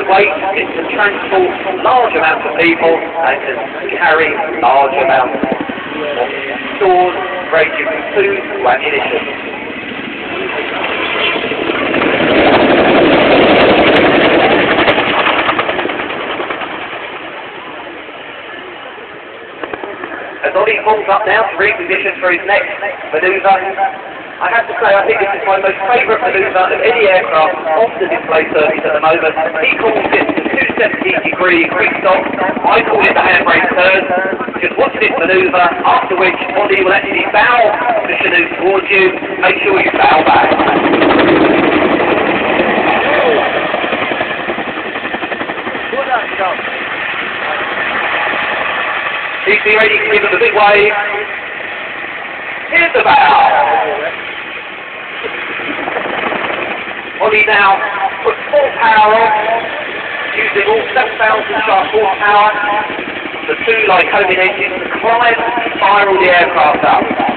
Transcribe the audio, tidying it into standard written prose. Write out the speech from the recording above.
weight, it can transport large amounts of people and can carry large amounts of stores ranging from food to ammunition. As Ollie pulls up now to reposition for his next manoeuvre, I have to say I think this is my most favourite manoeuvre of any aircraft on the display surface at the moment. He calls it the 270-degree quick stop. I call it the handbrake turn. Just watch this manoeuvre, after which Ollie will actually bow the canoe towards you. Make sure you bow back. DC ready to give him a big wave. Here's the bow. Ollie now puts full power on, using all 7,000 sharp horsepower. The two Lycoming engines to climb and spiral the aircraft up.